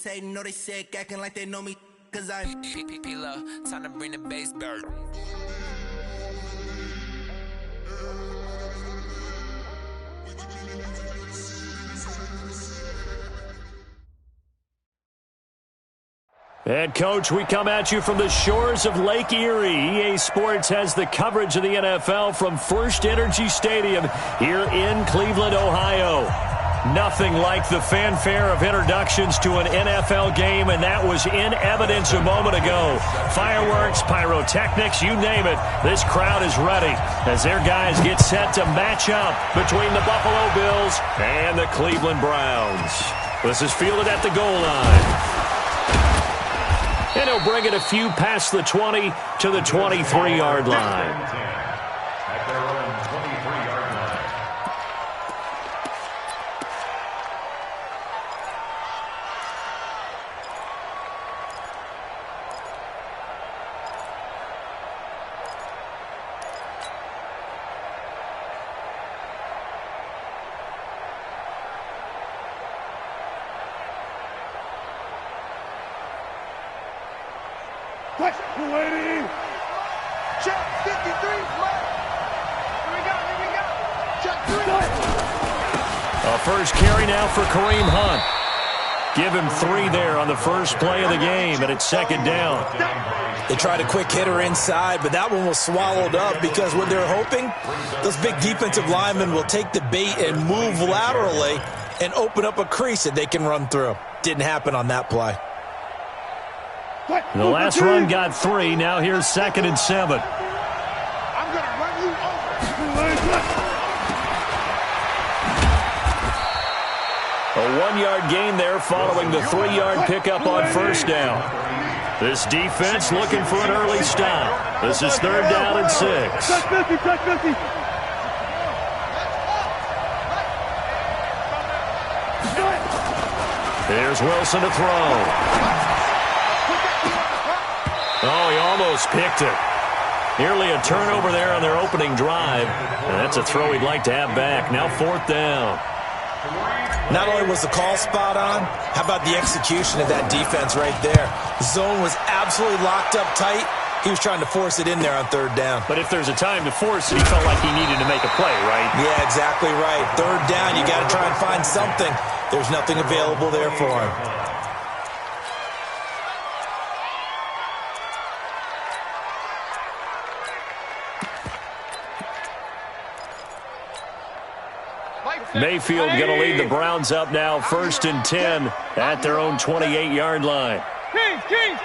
Niggas hating, know they sick, acting like they know me, cause I'm P-P-P-Lo, time to bring the bass bird. And, Coach, we come at you from the shores of Lake Erie. EA Sports has the coverage of the NFL from First Energy Stadium here in Cleveland, Ohio. Nothing like the fanfare of introductions to an NFL game, and that was in evidence a moment ago. Fireworks, pyrotechnics, you name it. This crowd is ready as their guys get set to match up between the Buffalo Bills and the Cleveland Browns. This is fielded at the goal line. And he'll bring it a few past the 20 to the 23-yard line. At their own 23-yard line. Touch, lady. Check 53, flat. Here we go. Check 3. A first carry now for Kareem Hunt. Give him 3 there on the first play of the game, and it's second down. They tried a quick hitter inside, but that one was swallowed up because what they're hoping, those big defensive linemen will take the bait and move laterally and open up a crease that they can run through. Didn't happen on that play. The last run got 3. Now here's 2nd and 7. I'm going to run you over. A 1-yard gain there following the 3-yard pickup on first down. This defense looking for an early stop. This is 3rd down and 6. Touch 50, touch 50. Here's Wilson to throw. Oh, he almost picked it. Nearly a turnover there on their opening drive. And that's a throw he'd like to have back. Now 4th down. Not only was the call spot on, how about the execution of that defense right there? The zone was absolutely locked up tight. He was trying to force it in there on 3rd down. But if there's a time to force it, he felt like he needed to make a play, right? Yeah, exactly right. 3rd down, you got to try and find something. There's nothing available there for him. Mayfield going to lead the Browns up now, 1st and 10 at their own 28-yard line. King.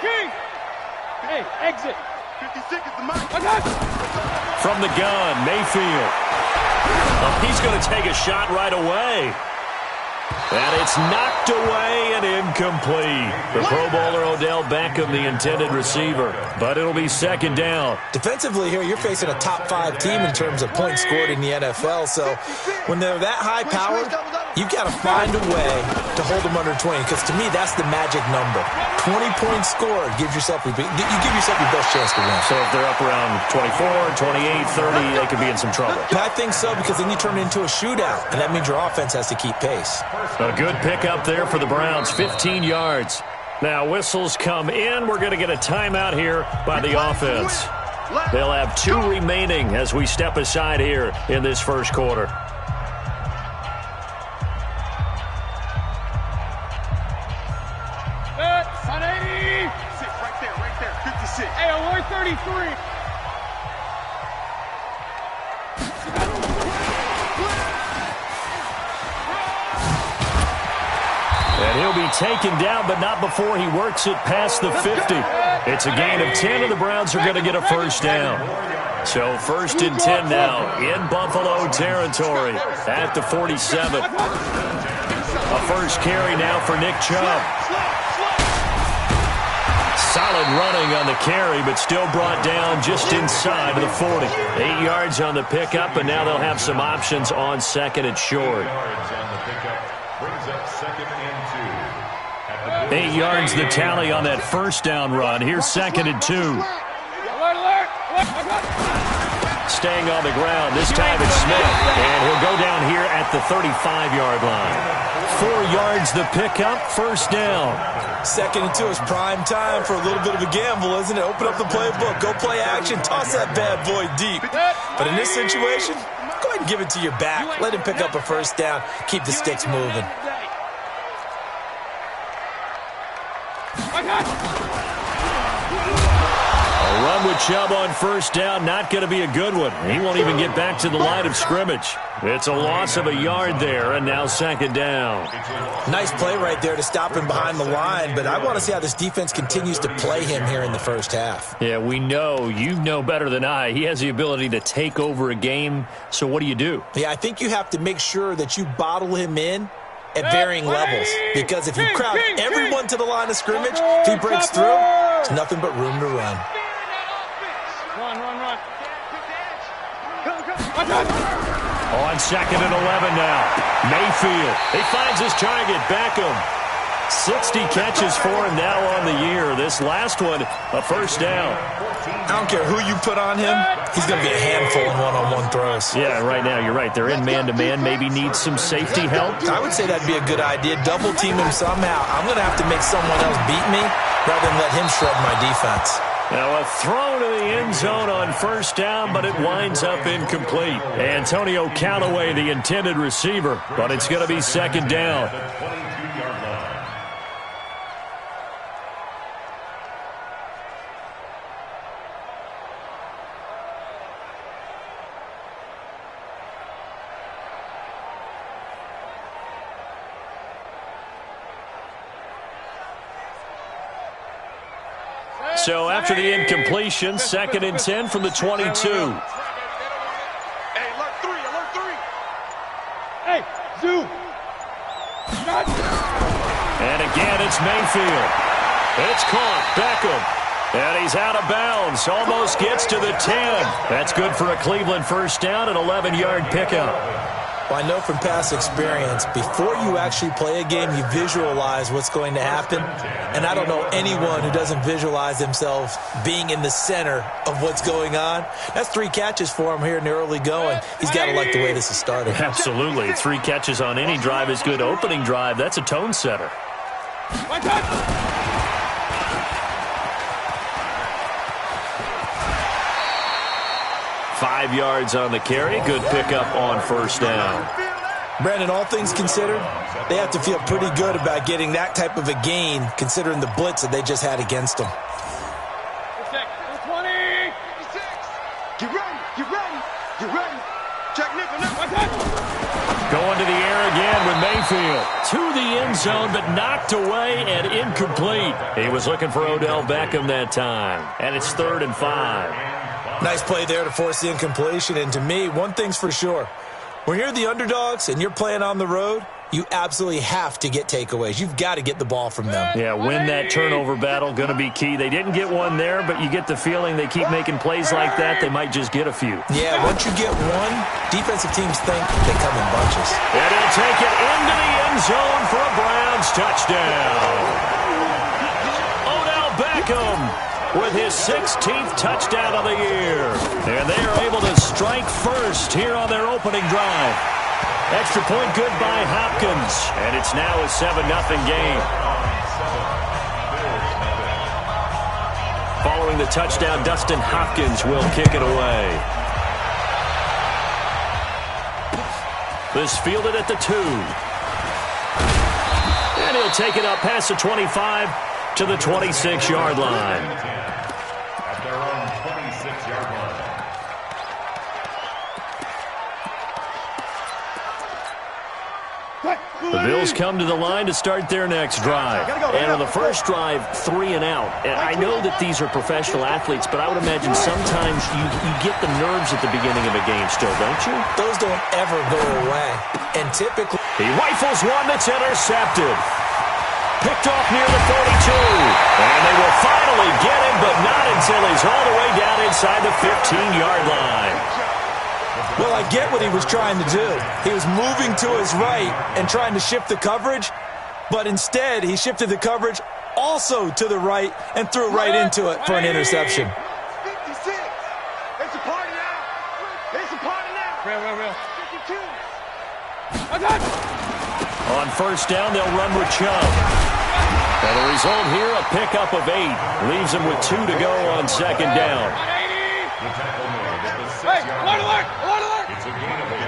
Hey, exit. 56 is the mark. From the gun, Mayfield. Oh, he's going to take a shot right away. And it's knocked away and incomplete. The Pro Bowler Odell Beckham, the intended receiver. But it'll be 2nd down. Defensively here, you're facing a top-5 team in terms of points scored in the NFL. So when they're that high-powered, you've got to find a way to hold them under 20. Because to me, that's the magic number. 20 points scored gives yourself you give yourself your best chance to win. So if they're up around 24, 28, 30, they could be in some trouble. I think so, because then you turn it into a shootout, and that means your offense has to keep pace. A good pickup there for the Browns, 15 yards. Now whistles come in. We're going to get a timeout here by the offense. They'll have 2 remaining as we step aside here in this first quarter. Right there. 56. Hey, alert 33. And he'll be taken down, but not before he works it past the 50. It's a gain of 10, and the Browns are going to get a first down. So 1st and 10 now in Buffalo territory at the 47. A first carry now for Nick Chubb. Solid running on the carry, but still brought down just inside of the 40. 8 yards on the pickup, and now they'll have some options on 2nd and short. 8 yards the tally on that first down run. Here's 2nd and 2. staying on the ground. This time it's Smith, and he'll go down here at the 35-yard line. 4 yards the pickup, first down. 2nd and 2 is prime time for a little bit of a gamble, isn't it? Open up the playbook, go play action, toss that bad boy deep. But in this situation, go ahead and give it to your back. Let him pick up a first down, keep the sticks moving. A run with Chubb on first down, not going to be a good one. He won't even get back to the line of scrimmage. It's a loss of a yard there, and now 2nd down. Nice play right there to stop him behind the line, but I want to see how this defense continues to play him here in the first half. Yeah, we know. You know better than I. He has the ability to take over a game, so what do? Yeah, I think you have to make sure that you bottle him in at varying levels, because if you crowd everyone to the line of scrimmage, if he breaks through, there's nothing but room to run. Run. On 2nd and 11 now. Mayfield. He finds his target, Beckham. 60 catches for him now on the year. This last one, a first down. I don't care who you put on him, he's going to be a handful in one-on-one throws. Yeah, right now, you're right. They're in man-to-man. Maybe need some safety help. I would say that'd be a good idea. Double team him somehow. I'm going to have to make someone else beat me rather than let him shred my defense. Now a throw to the end zone on first down, but it winds up incomplete. Antonio Callaway, the intended receiver, but it's going to be 2nd down. So after the incompletion, 2nd and 10 from the 22. Hey, alert 3. Hey, Zoo. And again, it's Mayfield. It's caught. Beckham. And he's out of bounds. Almost gets to the 10. That's good for a Cleveland first down, an 11-yard pickup. Well, I know from past experience, before you actually play a game, you visualize what's going to happen. And I don't know anyone who doesn't visualize themselves being in the center of what's going on. That's 3 catches for him here in the early going. He's got to like the way this is starting. Absolutely. 3 catches on any drive is good. Opening drive, that's a tone setter. 5 yards on the carry. Good pickup on first down. Brandon, all things considered, they have to feel pretty good about getting that type of a gain considering the blitz that they just had against them. 20. Get ready. Check nickel. Going to the air again with Mayfield. To the end zone, but knocked away and incomplete. He was looking for Odell Beckham that time. And it's 3rd and 5. Nice play there to force the incompletion. And to me, one thing's for sure. When you're the underdogs and you're playing on the road, you absolutely have to get takeaways. You've got to get the ball from them. Yeah, win that turnover battle, going to be key. They didn't get one there, but you get the feeling they keep making plays like that, they might just get a few. Yeah, once you get one, defensive teams think they come in bunches. And he'll take it into the end zone for a Browns touchdown. Odell Beckham with his 16th touchdown of the year. And they are able to strike first here on their opening drive. Extra point good by Hopkins. And it's now a 7-0 game. Following the touchdown, Dustin Hopkins will kick it away. This fielded at the 2. And he'll take it up past the 25 to the 26-yard line. At their own 26-yard line. The Bills come to the line to start their next drive. And on the first drive, 3 and out. And I know that these are professional athletes, but I would imagine sometimes you get the nerves at the beginning of a game still, don't you? Those don't ever go away. And typically, he rifles one that's intercepted. Picked off near the 42. And they will finally get him, but not until he's all the way down inside the 15-yard line. well, I get what he was trying to do. He was moving to his right and trying to shift the coverage, but instead he shifted the coverage also to the right and threw right into it for an interception. 56. It's a party now. On first down, they'll run with Chubb. And the result here, a pickup of 8. Leaves them with 2 to go on second down. The tackle made at the 6-yard line. It's a gain of 8.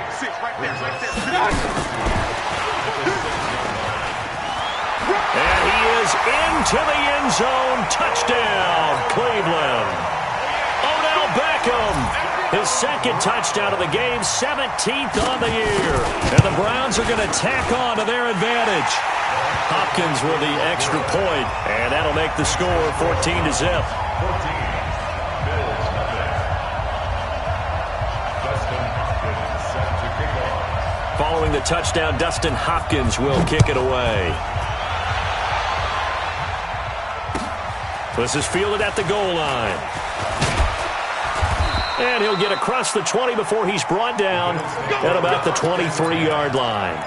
And he is into the end zone. Touchdown, Cleveland. Odell Beckham, his second touchdown of the game, 17th on the year. And the Browns are going to tack on to their advantage. Hopkins with the extra point, and that'll make the score 14 to zip. 14. Bills nothing. Dustin Hopkins set to kick off. Following the touchdown, Dustin Hopkins will kick it away. This is fielded at the goal line. And he'll get across the 20 before he's brought down at about the 23-yard line.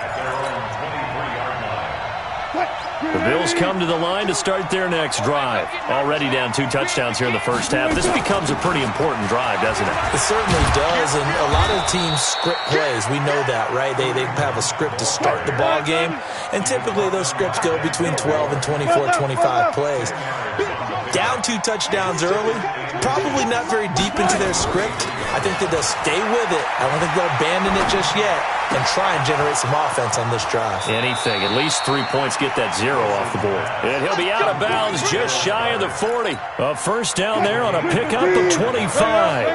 The Bills come to the line to start their next drive. Already down 2 touchdowns here in the first half. This becomes a pretty important drive, doesn't it? It certainly does, and a lot of teams script plays. We know that, right? They have a script to start the ball game, and typically those scripts go between 12 and 24, 25 plays. Down 2 touchdowns early, probably not very deep into their script. I think that they'll stay with it. I don't think they'll abandon it just yet and try and generate some offense on this drive. Anything. At least 3 points get that 0 off the board. And he'll be out of bounds just shy of the 40. A first down there on a pickup of 25.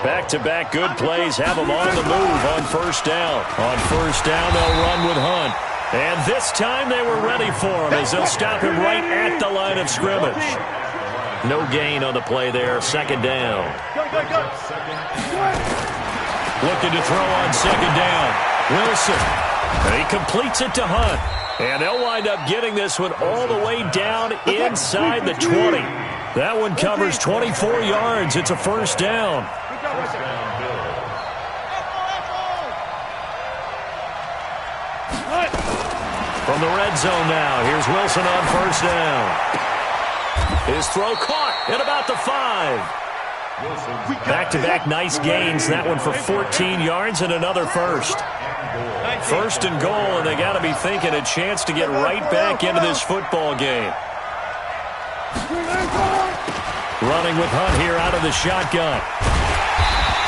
Back-to-back good plays have them on the move on first down. On first down, they'll run with Hunt. And this time they were ready for him as they'll stop him right at the line of scrimmage. No gain on the play there. Second down. Looking to throw on second down. Wilson. And he completes it to Hunt. And they'll wind up getting this one all the way down inside the 20. That one covers 24 yards. It's a first down. From the red zone now, here's Wilson on first down. His throw caught at about the 5. Back-to-back nice gains. That one for 14 yards and another first. First and goal, and they got to be thinking a chance to get right back into this football game. Running with Hunt here out of the shotgun.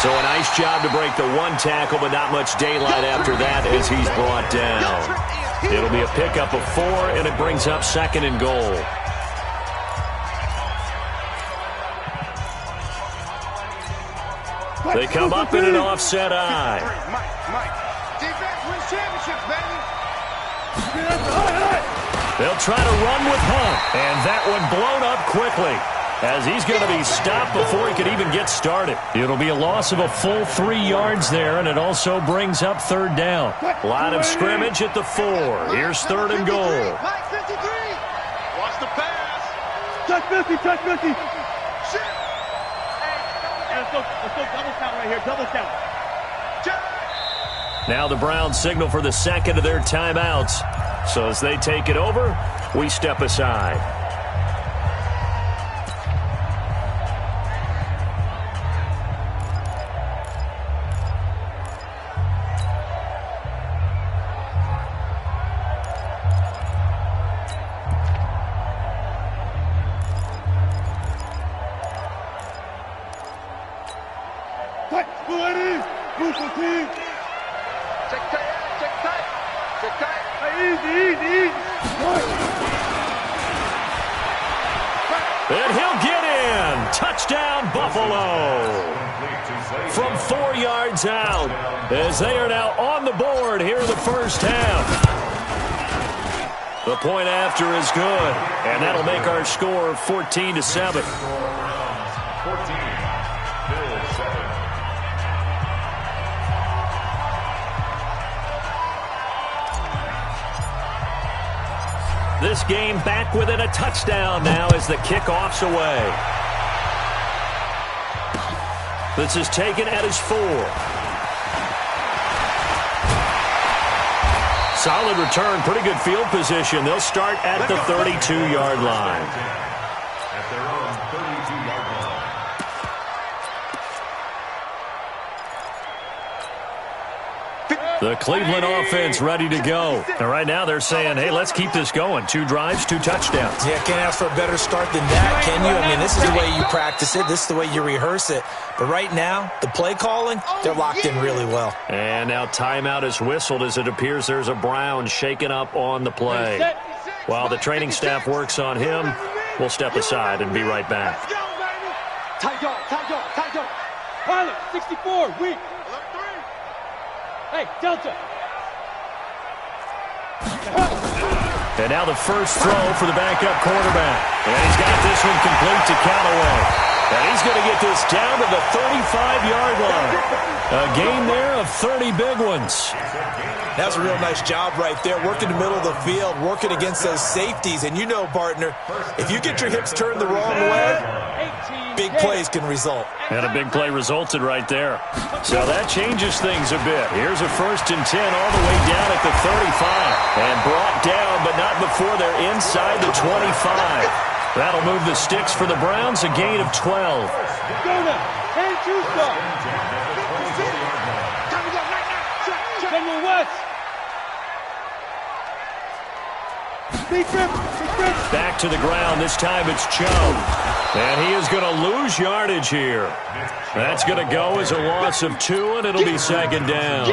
So a nice job to break the 1 tackle, but not much daylight after that as he's brought down. It'll be a pickup of 4, and it brings up second and goal. They come up in an offset eye. Defense wins championships, baby. They'll try to run with Hunt, and that one blown up quickly as he's going to be stopped before he could even get started. It'll be a loss of a full 3 yards there, and it also brings up third down. Line of scrimmage at the 4. Here's third and goal. Mike 53. Watch the pass. Touch 50, touch 50. Shit. Let's go double count right here, double count. Now the Browns signal for the second of their timeouts. So as they take it over, we step aside. And he'll get in. Touchdown, Buffalo. From 4 yards out as they are now on the board here in the first half. The point after is good, and that'll make our score 14-7. 14. Bills 7. This game back within a touchdown now as the kickoff's away. This is taken at his 4. Solid return, pretty good field position. They'll start at the 32-yard line. At their own 32-yard line. The Cleveland offense ready to go. And right now they're saying, hey, let's keep this going. 2 drives, 2 touchdowns. Yeah, can't ask for a better start than that, can you? I mean, this is the way you practice it. This is the way you rehearse it. But right now, the play calling, they're locked in really well. And now timeout is whistled as it appears there's a Brown shaken up on the play. While the training staff works on him, we'll step aside and be right back. Tight dog. Pilot, 64, weak. Hey, Delta. And now the first throw for the backup quarterback. And he's got this one complete to Callaway. And he's going to get this down to the 35-yard line. A gain there of 30 big ones. That's a real nice job right there, working the middle of the field, working against those safeties. And you know, partner, if you get your hips turned the wrong way, big plays can result. And a big play resulted right there. So that changes things a bit. Here's a 1st and 10 all the way down at the 35. And brought down, but not before they're inside the 25. That'll move the sticks for the Browns, a gain of 12. Go now. Hand you stop. General West. Back to the ground. This time it's Chubb. And he is going to lose yardage here. That's going to go as a loss of 2, and it'll be 2nd down.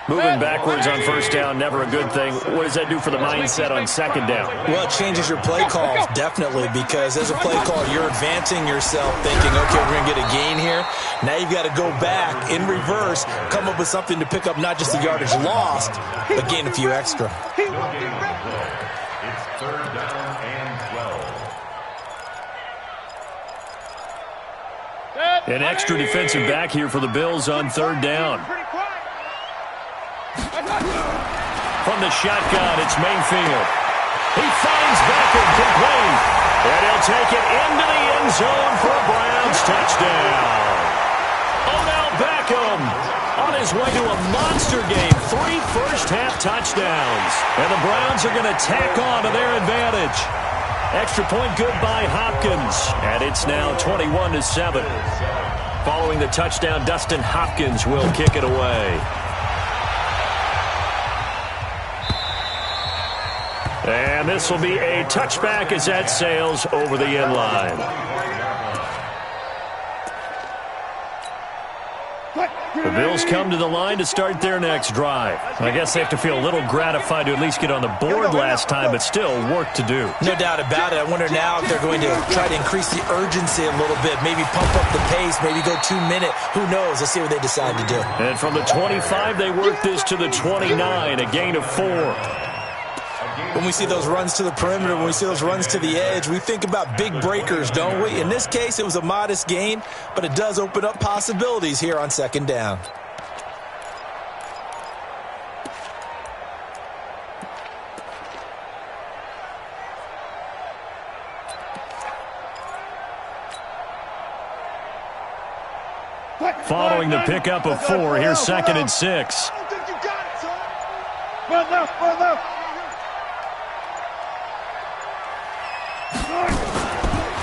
Moving backwards on 1st down, never a good thing. What does that do for the mindset on 2nd down? Well, it changes your play calls, definitely, because as a play call, you're advancing yourself thinking, okay, we're going to get a gain here. Now you've got to go back in reverse, come up with something to pick up not just the yardage lost, but gain a few extra. It's 3rd down and 12. An extra defensive back here for the Bills on 3rd down. From the shotgun, it's Mayfield. He finds Beckham complete. And he'll take it into the end zone for a Browns touchdown. Odell Beckham on his way to a monster game. 3 first-half touchdowns. And the Browns are going to tack on to their advantage. Extra point good by Hopkins. And it's now 21-7. Following the touchdown, Dustin Hopkins will kick it away. And this will be a touchback as that sails over the end line. The Bills come to the line to start their next drive. I guess they have to feel a little gratified to at least get on the board last time, but still work to do. No doubt about it. I wonder now if they're going to try to increase the urgency a little bit, maybe pump up the pace, maybe go 2-minute. Who knows? Let's see what they decide to do. And from the 25, they work this to the 29, a gain of 4. When we see those runs to the perimeter, when we see those runs to the edge, we think about big breakers, don't we? In this case, it was a modest gain, but it does open up possibilities here on 2nd down. Following the pickup of 4, here's 2nd and 6. Run left.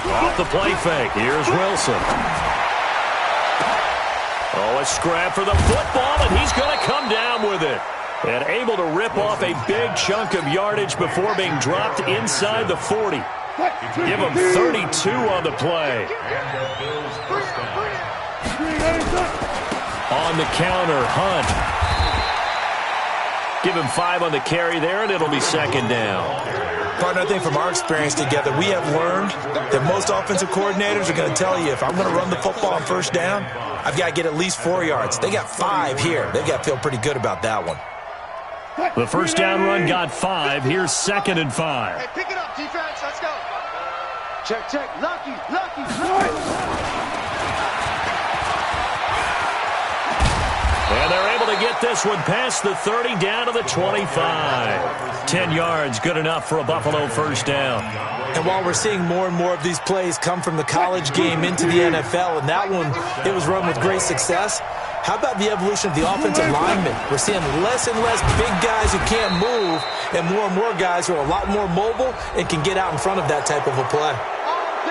Off the play fake. Here's Wilson. Oh, a scrap for the football, and he's going to come down with it. And able to rip off a big chunk of yardage before being dropped inside the 40. Give him 32 on the play. On the counter, Hunt. Give him 5 on the carry there, and it'll be 2nd down. Partner, I think from our experience together, we have learned that most offensive coordinators are going to tell you, if I'm going to run the football on 1st down, I've got to get at least 4 yards. They got 5 here. They've got to feel pretty good about that one. The 1st down run got 5. Here's 2nd and 5. Hey, pick it up, defense. Let's go. Check. Lucky. And they're able to get this one past the 30 down to the 25. 10 yards, good enough for a Buffalo 1st down. And while we're seeing more and more of these plays come from the college game into the NFL, and that one, it was run with great success, how about the evolution of the offensive linemen? We're seeing less and less big guys who can't move and more guys who are a lot more mobile and can get out in front of that type of a play.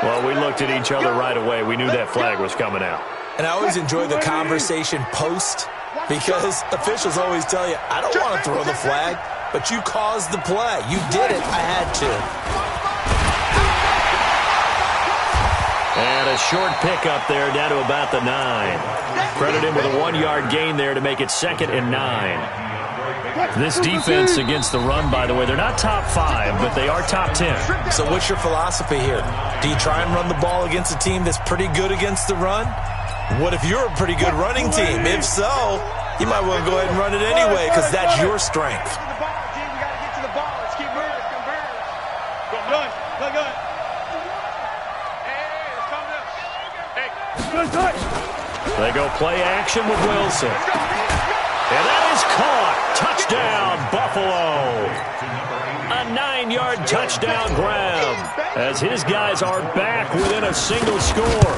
Well, we looked at each other right away. We knew that flag was coming out. And I always enjoy the conversation post Because officials always tell you, I don't want to throw the flag, but you caused the play. You did it. I had to. And a short pickup there down to about the 9. Credit him with a 1-yard gain there to make it 2nd and 9. This defense against the run, by the way, they're not top 5, but they are top 10. So what's your philosophy here? Do you try and run the ball against a team that's pretty good against the run? What if you're a pretty good running team? If so, you might want to go ahead and run it anyway because that's your strength. They go play action with Wilson. And that is caught. Touchdown, Buffalo. A 9-yard touchdown grab as his guys are back within a single score.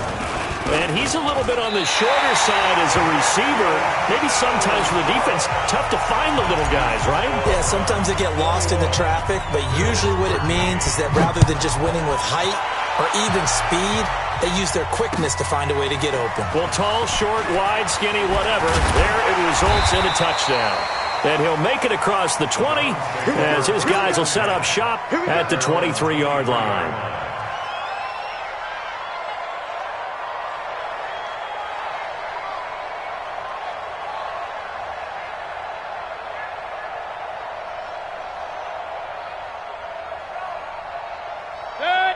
And he's a little bit on the shorter side as a receiver. Maybe sometimes for the defense, tough to find the little guys, right? Yeah, sometimes they get lost in the traffic, but usually what it means is that rather than just winning with height or even speed, they use their quickness to find a way to get open. Well, tall, short, wide, skinny, whatever, there it results in a touchdown. And he'll make it across the 20 as his guys will set up shop at the 23-yard line.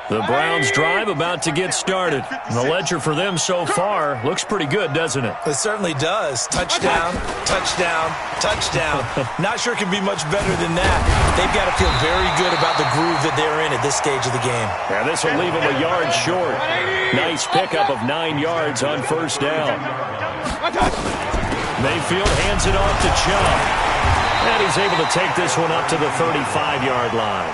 The Browns' drive about to get started. The ledger for them so far looks pretty good, doesn't it? It certainly does. Touchdown, touchdown, touchdown. Not sure it can be much better than that. They've got to feel very good about the groove that they're in at this stage of the game. Yeah, this will leave them a yard short. Nice pickup of 9 yards on first down. Mayfield hands it off to Chubb. And he's able to take this one up to the 35-yard line.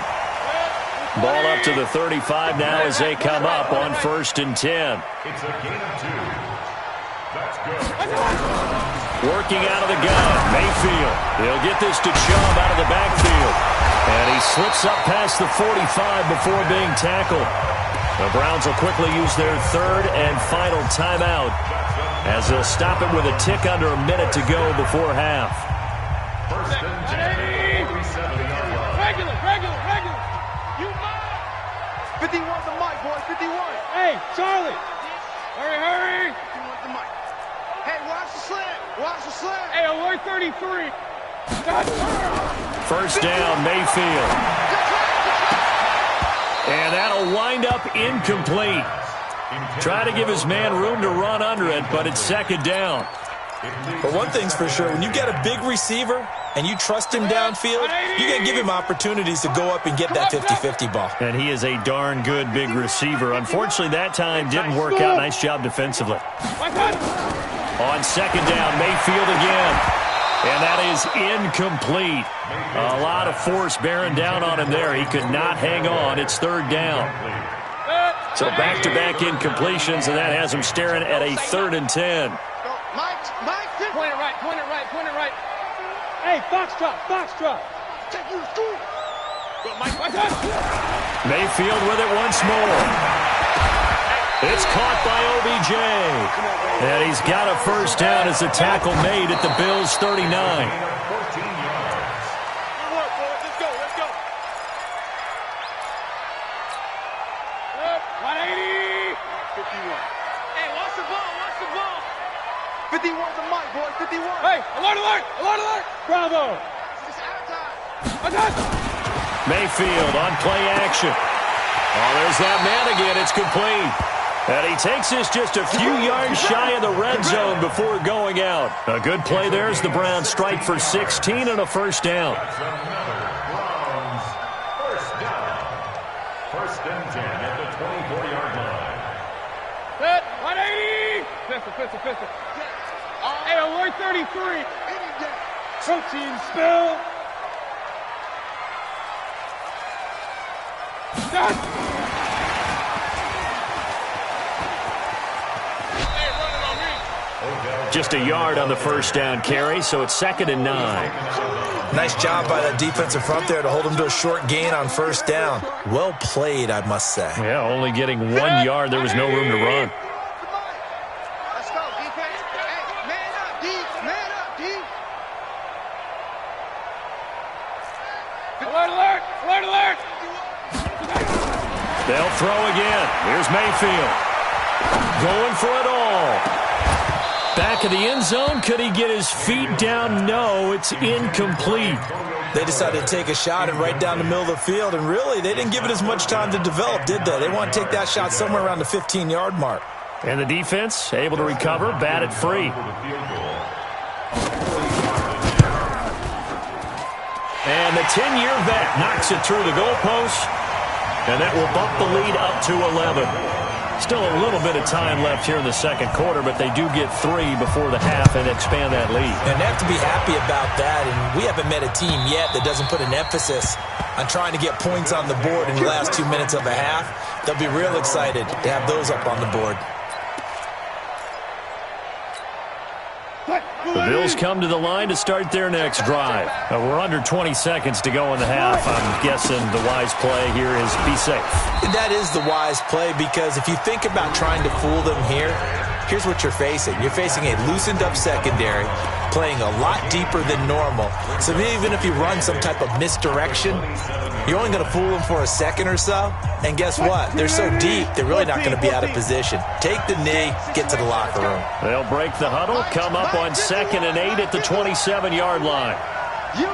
Ball up to the 35 now as they come up on 1st and 10. It's a gain of 2. That's good. Working out of the gun, Mayfield. He'll get this to Chubb out of the backfield. And he slips up past the 45 before being tackled. The Browns will quickly use their 3rd and final timeout as they'll stop it with a tick under a minute to go before half. 1st and 10. 47-yard line. Regular. 51 the mic, boys, 51. Hey, Charlie. Hurry. 51 the mic. Hey, watch the slant. Hey, alert 33. First down, Mayfield. And that'll wind up incomplete. Try to give his man room to run under it, but it's 2nd down. But one thing's for sure, when you got a big receiver and you trust him downfield, you got to give him opportunities to go up and get that 50-50 ball. And he is a darn good big receiver. Unfortunately, that time didn't work out. Nice job defensively. On 2nd down, Mayfield again. And that is incomplete. A lot of force bearing down on him there. He could not hang on. It's 3rd down. So back-to-back incompletions, and that has him staring at a 3rd and 10. Point it right. Hey, Foxtrot. Take you to school. Mayfield with it once more. It's caught by OBJ. And he's got a first down as a tackle made at the Bills' 39. 14 yards. Good work, boys. Let's go. 180. 51. Hey, watch the ball. 51 the mic, boys. 51. Hey, alert. Bravo. Mayfield on play action. Oh, there's that man again. It's complete. And he takes this just a few yards shy of the red zone before going out. A good play there as the Browns strike for 16 and a first down. That's another Browns first down. 1st and 10 at the 24-yard line. Set. 180. Pistol. Hey, alert 33. Protein spill. Just a yard on the first down carry, so it's 2nd and 9. Nice job by that defensive front there to hold him to a short gain on first down. Well played, I must say. Yeah, only getting 1 yard. There was no room to run. Let's go, defense. Hey, man up, Alert, alert! Alert, alert! They'll throw again. Here's Mayfield. Going for it all. Back of the end zone. Could he get his feet down? No, it's incomplete. They decided to take a shot and right down the middle of the field, and really, they didn't give it as much time to develop, did they? They want to take that shot somewhere around the 15-yard mark. And the defense able to recover, bat it free. And the 10-year vet knocks it through the goalpost, and that will bump the lead up to 11. Still a little bit of time left here in the second quarter, but they do get 3 before the half and expand that lead. And they have to be happy about that, and we haven't met a team yet that doesn't put an emphasis on trying to get points on the board in the last 2 minutes of a half. They'll be real excited to have those up on the board. The Bills come to the line to start their next drive. We're under 20 seconds to go in the half. I'm guessing the wise play here is be safe. That is the wise play, because if you think about trying to fool them here, here's what you're facing. You're facing a loosened-up secondary, playing a lot deeper than normal. So even if you run some type of misdirection, you're only going to fool them for a second or so. And guess what? They're so deep, they're really not going to be out of position. Take the knee, get to the locker room. They'll break the huddle, come up on 2nd and 8 at the 27-yard line. You.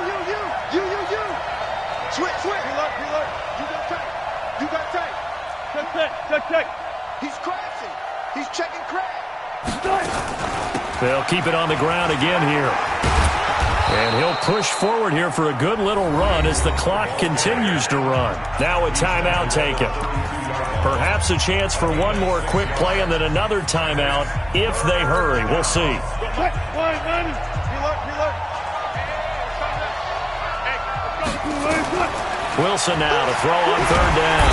Switch. Reload. You got tape. Check. He's crashing. He's checking crash. They'll keep it on the ground again here. And he'll push forward here for a good little run as the clock continues to run. Now a timeout taken. Perhaps a chance for one more quick play and then another timeout if they hurry. We'll see. Wilson now to throw on 3rd down.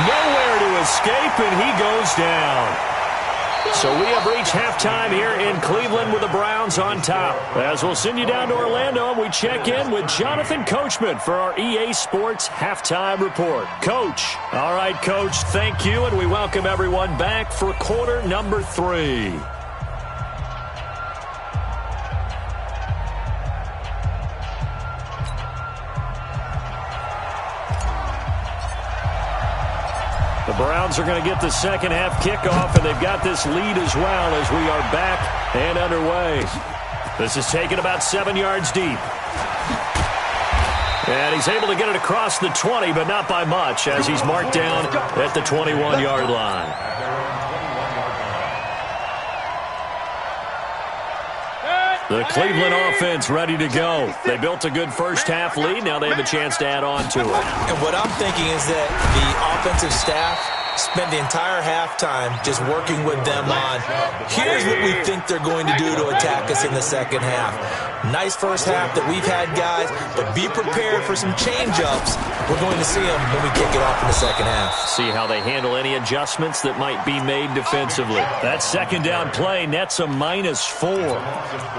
Nowhere to escape, and he goes down. So we have reached halftime here in Cleveland with the Browns on top. As we'll send you down to Orlando, and we check in with Jonathan Coachman for our EA Sports Halftime Report. Coach. All right, Coach, thank you, and we welcome everyone back for quarter number 3. The Browns are going to get the second half kickoff, and they've got this lead as well as we are back and underway. This is taken about 7 yards deep. And he's able to get it across the 20, but not by much, as he's marked down at the 21-yard line. The Cleveland offense ready to go. They built a good first half lead. Now they have a chance to add on to it. And what I'm thinking is that the offensive staff spent the entire halftime just working with them on, here's what we think they're going to do to attack us in the second half. Nice first half that we've had, guys, but be prepared for some change-ups. We're going to see them when we kick it off in the second half. See how they handle any adjustments that might be made defensively. That second down play nets a -4.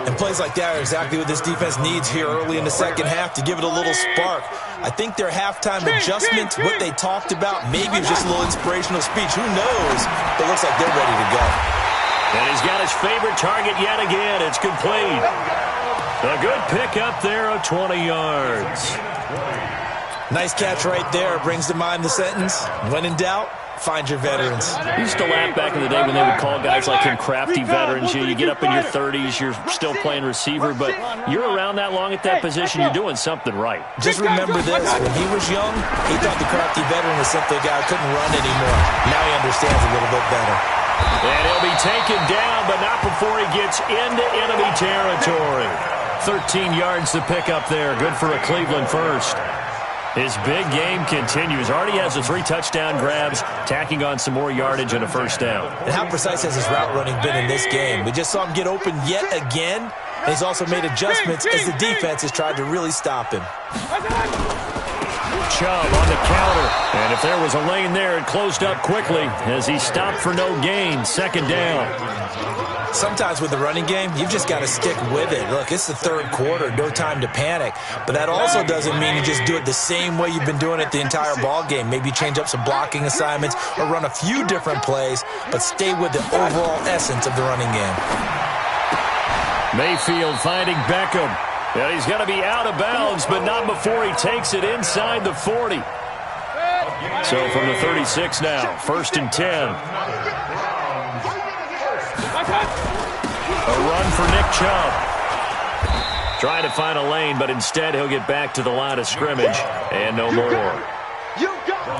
And plays like that are exactly what this defense needs here early in the second half to give it a little spark. I think their halftime adjustments, what they talked about, maybe it was just a little inspirational speech. Who knows? But it looks like they're ready to go. And he's got his favorite target yet again. It's complete. A good pickup there of 20 yards. Nice catch right there. Brings to mind the sentence, when in doubt, find your veterans. I used to laugh back in the day when they would call guys like him crafty veterans. You get up in your 30s, you're still playing receiver, but you're around that long at that position, you're doing something right. Just remember this. When he was young, he thought the crafty veteran was simply a guy who couldn't run anymore. Now he understands a little bit better. And he'll be taken down, but not before he gets into enemy territory. 13 yards to pick up there. Good for a Cleveland first. His big game continues. Already has the 3 touchdown grabs, tacking on some more yardage and a first down. And how precise has his route running been in this game? We just saw him get open yet again, and he's also made adjustments as the defense has tried to really stop him. Chubb on the counter. And if there was a lane there, it closed up quickly as he stopped for no gain. Second down. Sometimes with the running game, you've just got to stick with it. Look, it's the third quarter, no time to panic. But that also doesn't mean you just do it the same way you've been doing it the entire ball game. Maybe change up some blocking assignments or run a few different plays, but stay with the overall essence of the running game. Mayfield finding Beckham. And he's going to be out of bounds, but not before he takes it inside the 40. So from the 36 now, 1st and 10. A run for Nick Chubb. Trying to find a lane, but instead he'll get back to the line of scrimmage, and no more.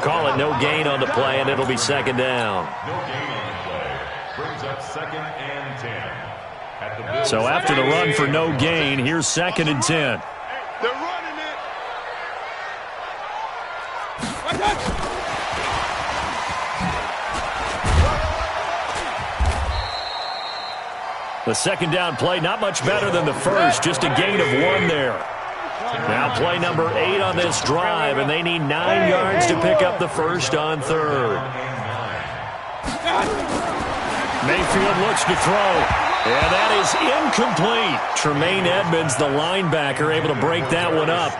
Call it no gain on the play, and it'll be 2nd down. No gain on the play. Brings up 2nd and 10. So after the run for no gain, here's 2nd and 10. They're running it. The 2nd down play, not much better than the first, just a gain of 1 there. Now play number 8 on this drive, and they need 9 yards to pick up the first on 3rd. Mayfield looks to throw. And that is incomplete. Tremaine Edmonds, the linebacker, able to break that one up.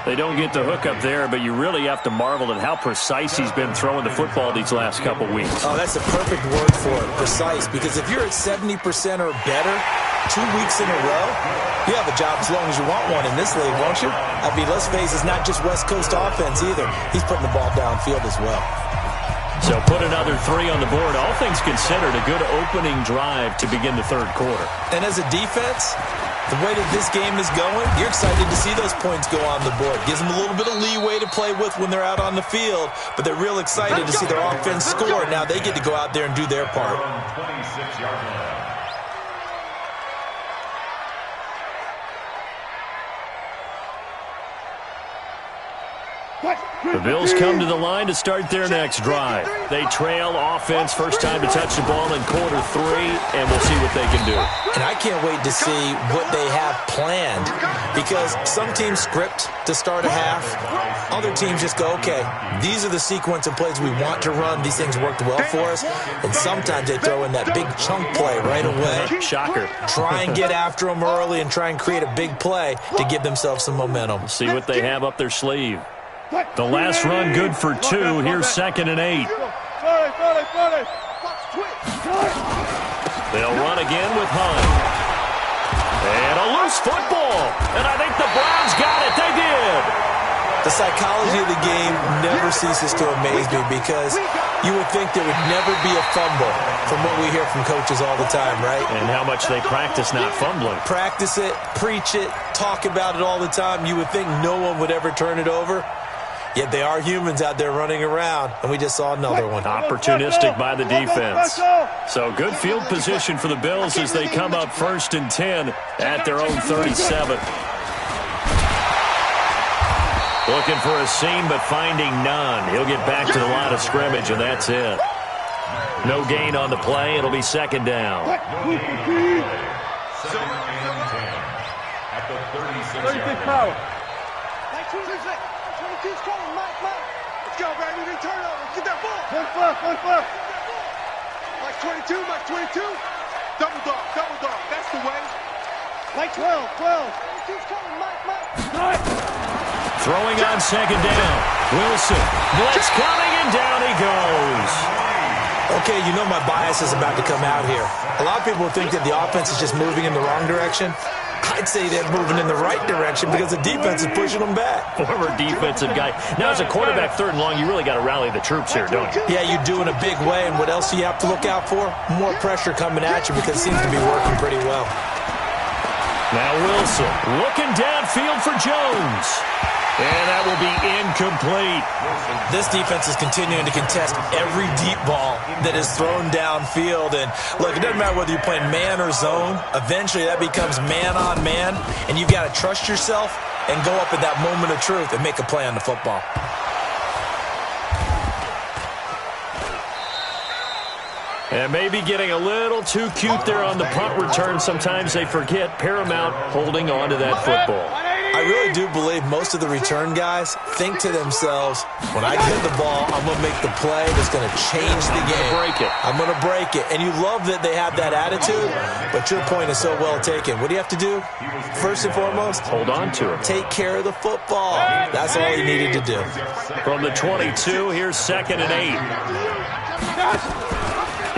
They don't get the hook up there, but you really have to marvel at how precise he's been throwing the football these last couple weeks. Oh, that's a perfect word for it, precise, because if you're at 70% or better 2 weeks in a row, you have a job as long as you want one in this league, won't you? I mean, let's face it, it's not just West Coast offense either. He's putting the ball downfield as well. So put another 3 on the board. All things considered, a good opening drive to begin the 3rd quarter. And as a defense, the way that this game is going, you're excited to see those points go on the board. Gives them a little bit of leeway to play with when they're out on the field, but they're real excited to see their offense score. Now they get to go out there and do their part. 26-yard line. The Bills come to the line to start their next drive. They trail offense, first time to touch the ball in quarter 3, and we'll see what they can do. And I can't wait to see what they have planned, because some teams script to start a half. Other teams just go, okay, these are the sequence of plays we want to run. These things worked well for us. And sometimes they throw in that big chunk play right away. Shocker. Try and get after them early and try and create a big play to give themselves some momentum. See what they have up their sleeve. The last run good for 2. Here's 2nd and 8. They'll run again with Hunt. And a loose football. And I think the Browns got it. They did. The psychology of the game never ceases to amaze me, because you would think there would never be a fumble from what we hear from coaches all the time, right? And how much they practice not fumbling. Practice it, preach it, talk about it all the time. You would think no one would ever turn it over. Yet they are humans out there running around, and we just saw another one. Opportunistic by the defense. So good field position for the Bills as they come up 1st and 10 at their own 37. Looking for a seam, but finding none. He'll get back to the line of scrimmage, and that's it. No gain on the play. It'll be 2nd down. 2nd and 10 at the 36-yard line. 22's coming, Mike. Let's go, baby. Big turnover. Get that ball. One flip. Mike 22. Double dog. That's the way. Mike 12. 22's coming, Mike. Throwing on 2nd down. Wilson. Blitz coming, and down he goes. Okay, you know my bias is about to come out here. A lot of people think that the offense is just moving in the wrong direction. I'd say they're moving in the right direction because the defense is pushing them back. Former defensive guy. Now, as a quarterback, 3rd and long, you really got to rally the troops here, don't you? Yeah, you do in a big way, and what else do you have to look out for? More pressure coming at you, because it seems to be working pretty well. Now Wilson looking downfield for Jones. And that will be incomplete. This defense is continuing to contest every deep ball that is thrown downfield. And look, it doesn't matter whether you're playing man or zone. Eventually that becomes man on man. And you've got to trust yourself and go up at that moment of truth and make a play on the football. And maybe getting a little too cute there on the punt return. Sometimes they forget Paramount holding on to that football. I really do believe most of the return guys think to themselves, when I get the ball, I'm going to make the play that's going to change the game. I'm going to break it. And you love that they have that attitude, but your point is so well taken. What do you have to do? First and foremost, hold on to it. Take care of the football. That's all he needed to do. From the 22, here's 2nd and 8.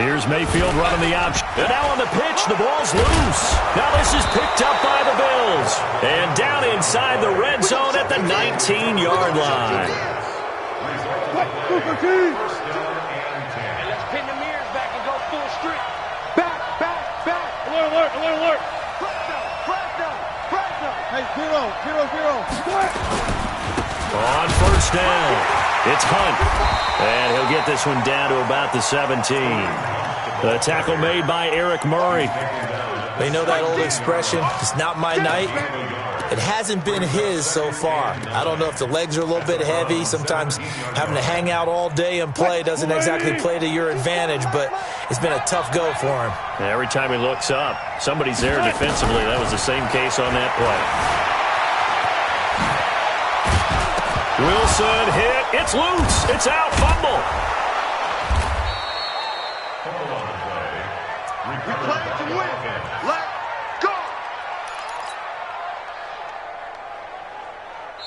Here's Mayfield running the option. And now on the pitch, pitch. The ball's loose. Now this is picked up by the Bills. And down inside the red zone at the 19-yard line. Let's pin the mirrors back and go full strip. Back. Alert. Flag down. Hey, 0. On first down, it's Hunt. And he'll get this one down to about the 17. The tackle made by Eric Murray. They know that old expression, it's not my night. It hasn't been his so far. I don't know if the legs are a little bit heavy. Sometimes having to hang out all day and play doesn't exactly play to your advantage, but it's been a tough go for him. Every time he looks up, somebody's there defensively. That was the same case on that play. Wilson hit. It's loose. It's out. Fumble. We play to win. Let's go.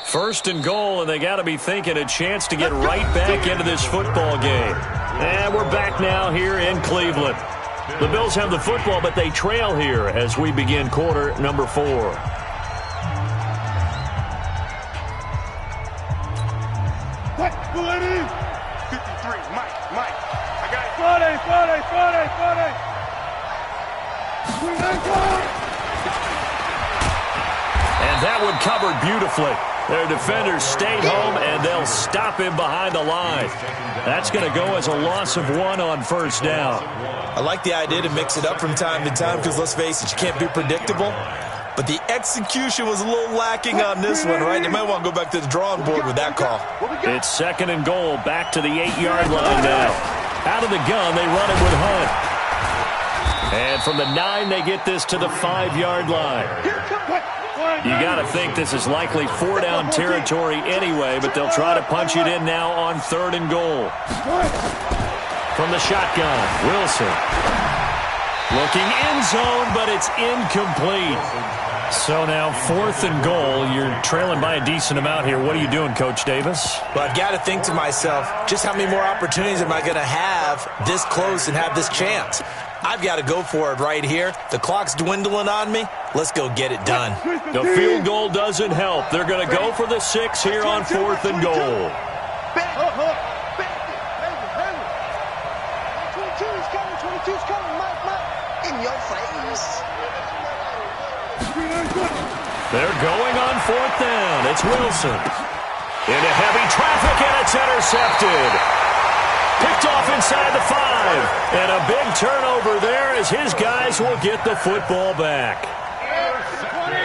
First and goal, and they got to be thinking a chance to get right back into this football game. And we're back now here in Cleveland. The Bills have the football, but they trail here as we begin quarter number 4. What? 53. Mike. I got it. Friday. And that one covered beautifully. Their defenders stayed home, and they'll stop him behind the line. That's going to go as a loss of 1 on first down. I like the idea to mix it up from time to time because, let's face it, you can't be predictable. But the execution was a little lacking on this one, right? They might want to go back to the drawing board with that call. It's second and goal, back to the 8-yard line now. Out of the gun, they run it with Hunt. And from the 9, they get this to the 5-yard line. You got to think this is likely 4-down territory anyway, but they'll try to punch it in now on 3rd and goal. From the shotgun, Wilson. Looking end zone, but it's incomplete. So now 4th and goal. You're trailing by a decent amount here. What are you doing, Coach Davis? Well, I've got to think to myself, just how many more opportunities am I going to have this close and have this chance? I've got to go for it right here. The clock's dwindling on me. Let's go get it done. The field goal doesn't help. They're going to go for the 6 here on 4th and goal. 22's coming, Mike. In your face. They're going on 4th down. It's Wilson. Into heavy traffic, and it's intercepted. Picked off inside the 5. And a big turnover there as his guys will get the football back.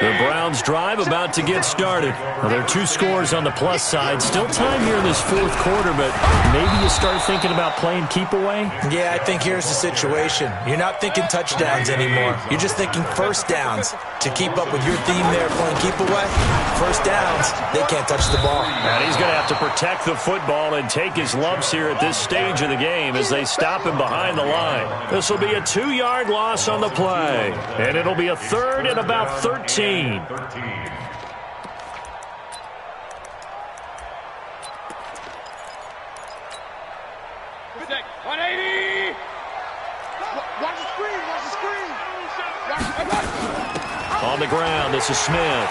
The Browns drive about to get started. Well, there are 2 scores on the plus side. Still time here in this 4th quarter, but maybe you start thinking about playing keep away? Yeah, I think here's the situation. You're not thinking touchdowns anymore. You're just thinking first downs. To keep up with your theme there, playing keep away, first downs, they can't touch the ball. And he's going to have to protect the football and take his lumps here at this stage of the game as they stop him behind the line. This will be a 2-yard loss on the play, and it'll be a 3rd and about 13. 180. Watch the screen. On the ground, this is Smith.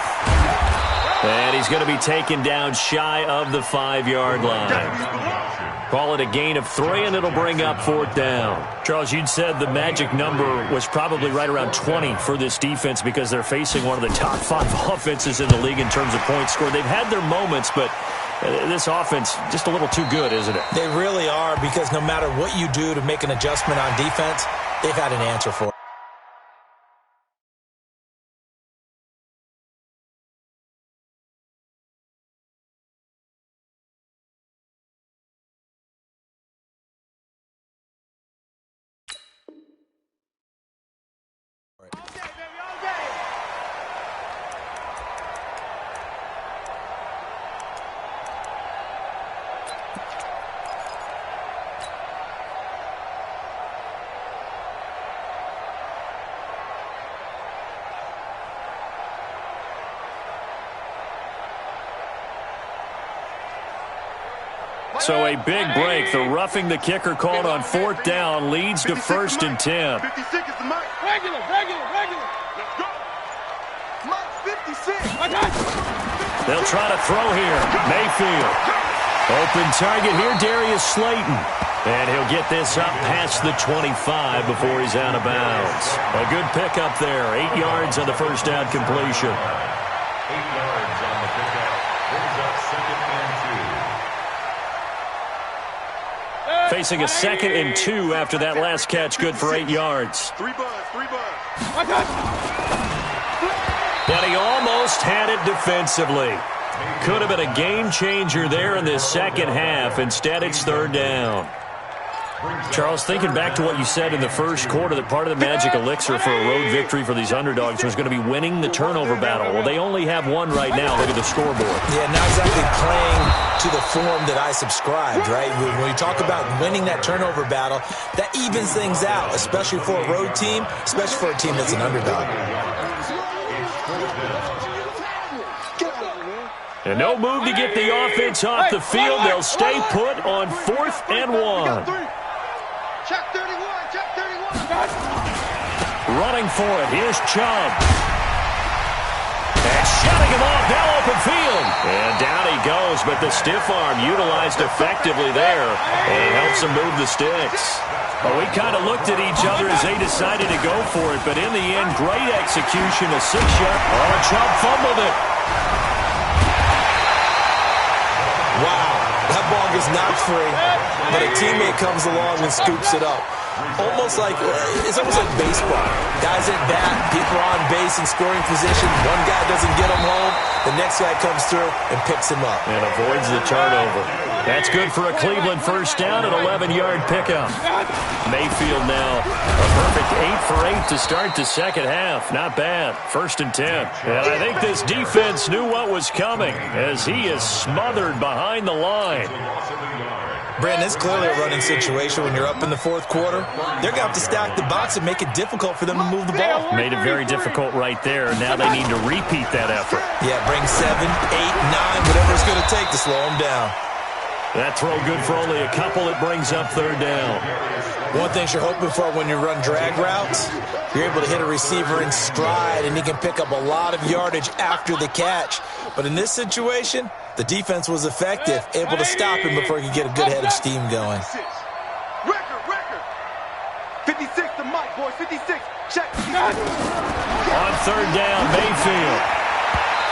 And he's going to be taken down shy of the 5-yard line. Call it a gain of 3, and it'll bring up 4th down. Charles, you'd said the magic number was probably right around 20 for this defense because they're facing one of the top 5 offenses in the league in terms of points scored. They've had their moments, but this offense just a little too good, isn't it? They really are, because no matter what you do to make an adjustment on defense, they've had an answer for it. So a big break. The roughing the kicker called on 4th down leads to 1st and 10. 56 is the mic. Regular. Let's go. Mike 56. They'll try to throw here. Mayfield. Open target here, Darius Slayton. And he'll get this up past the 25 before he's out of bounds. A good pickup there. 8 yards on the first down completion. 8 yards on the pickup. Brings up 2nd and 2. Facing a 2nd and 2 after that last catch. Good for 8 yards. 3 buzz. But he almost had it defensively. Could have been a game changer there in this second half. Instead, it's 3rd down. Charles, thinking back to what you said in the first quarter, that part of the magic elixir for a road victory for these underdogs was going to be winning the turnover battle. Well, they only have one right now. Look at the scoreboard. Yeah, not exactly playing to the form that I subscribed, right? When you talk about winning that turnover battle, that evens things out, especially for a road team, especially for a team that's an underdog. And no move to get the offense off the field. They'll stay put on 4th and 1. Check 31. Running for it. Here's Chubb. And shutting him off. Now open field. And down he goes, but the stiff arm utilized effectively there. And it helps him move the sticks. Well, we kind of looked at each other as they decided to go for it, but in the end, great execution. A 6-yard. Oh, Chubb fumbled it. Wow, that ball gets knocked free, but a teammate comes along and scoops it up. It's almost like baseball. Guys at bat, people are on base in scoring position. One guy doesn't get him home. The next guy comes through and picks him up. And avoids the turnover. That's good for a Cleveland first down, an 11-yard pickup. Mayfield now a perfect 8 for 8 to start the second half. Not bad. 1st and 10. And I think this defense knew what was coming as he is smothered behind the line. Brandon, it's clearly a running situation when you're up in the 4th quarter. They're going to have to stack the box and make it difficult for them to move the ball. Made it very difficult right there. Now they need to repeat that effort. Yeah, bring 7, 8, 9, whatever it's going to take to slow them down. That throw good for only a couple. It brings up 3rd down. One thing you're hoping for when you run drag routes, you're able to hit a receiver in stride, and he can pick up a lot of yardage after the catch. But in this situation, the defense was effective, able to stop him before he could get a good head of steam going. Record. 56, the mic, boy. 56. Check. On 3rd down, Mayfield.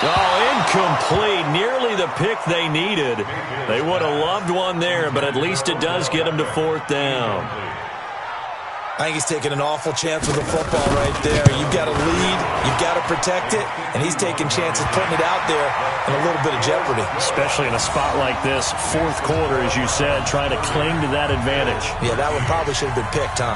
Oh, incomplete. Nearly the pick they needed. They would have loved one there, but at least it does get them to 4th down. I think he's taking an awful chance with the football right there. You've got to lead, you've got to protect it, and he's taking chances putting it out there in a little bit of jeopardy. Especially in a spot like this, 4th quarter, as you said, trying to cling to that advantage. Yeah, that one probably should have been picked, huh?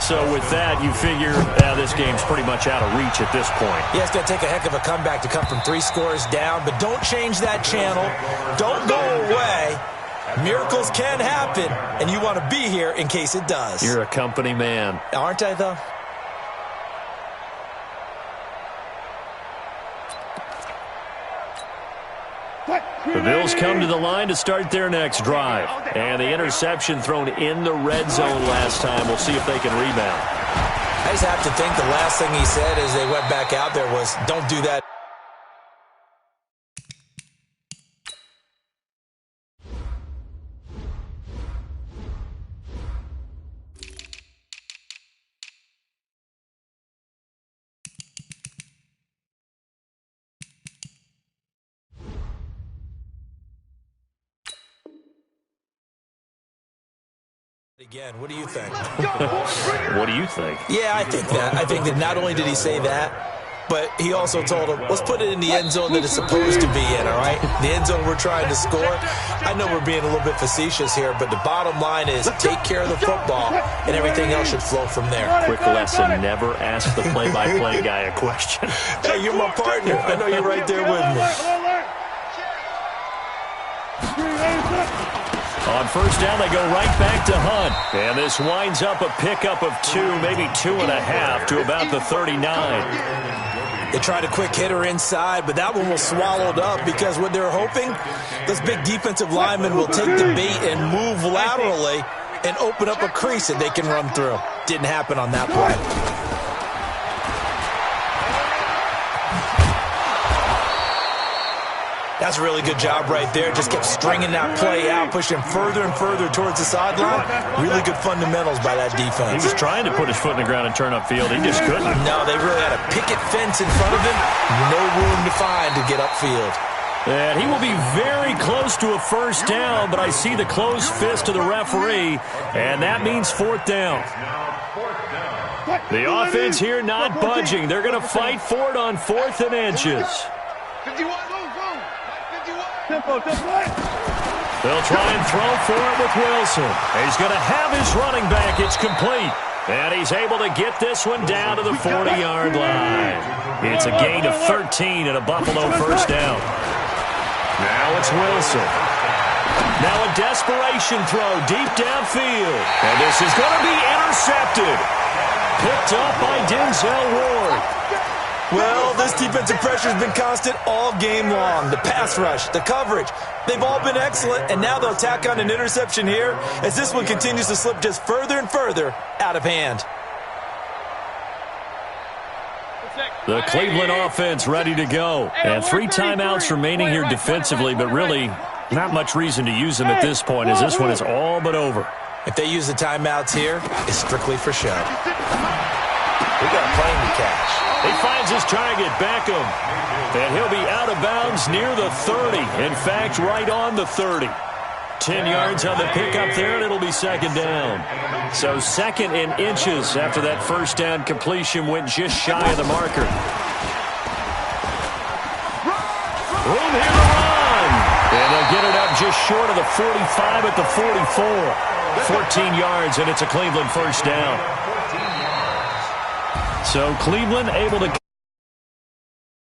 So with that, you figure this game's pretty much out of reach at this point. Yeah, it's going to take a heck of a comeback to come from 3 scores down, but don't change that channel. Don't go away. Miracles can happen, and you want to be here in case it does. You're a company man. Aren't I, though? The Bills come to the line to start their next drive. And the interception thrown in the red zone last time. We'll see if they can rebound. I just have to think the last thing he said as they went back out there was, don't do that. Again, what do you think? What do you think? Yeah, I think that. I think that not only did he say that, but he also told him, let's put it in the end zone that it's supposed to be in, all right? The end zone we're trying to score. I know we're being a little bit facetious here, but the bottom line is take care of the football, and everything else should flow from there. Quick lesson, never ask the play-by-play guy a question. Hey, you're my partner. I know you're right there with me. On first down, they go right back to Hunt. And this winds up a pickup of 2, maybe 2.5 to about the 39. They tried a quick hitter inside, but that one was swallowed up because what they were hoping, those big defensive linemen will take the bait and move laterally and open up a crease that they can run through. Didn't happen on that play. That's a really good job right there. Just kept stringing that play out, pushing further and further towards the sideline. Really good fundamentals by that defense. He was trying to put his foot in the ground and turn upfield. He just couldn't. No, they really had a picket fence in front of him. No room to find to get upfield. And he will be very close to a first down, but I see the closed fist of the referee, and that means fourth down. The offense here not budging. They're going to fight for it on 4th and inches. They'll try and throw for it with Wilson. He's going to have his running back. It's complete. And he's able to get this one down to the 40-yard line. It's a gain of 13 and a Buffalo first down. Now it's Wilson. Now a desperation throw deep downfield. And this is going to be intercepted. Picked up by Denzel Ward. Well, this defensive pressure has been constant all game long. The pass rush, the coverage, they've all been excellent, and now they'll tack on an interception here as this one continues to slip just further and further out of hand. The Cleveland offense ready to go. And 3 timeouts remaining here defensively, but really not much reason to use them at this point as this one is all but over. If they use the timeouts here, it's strictly for show. We got a plane to catch. He finds his target, Beckham. And he'll be out of bounds near the 30. In fact, right on the 30. 10 yards on the pickup there, and it'll be second down. So 2nd and inches after that first down completion went just shy of the marker. Room here to run. And they'll get it up just short of the 45 at the 44. 14 yards, and it's a Cleveland first down. So Cleveland able to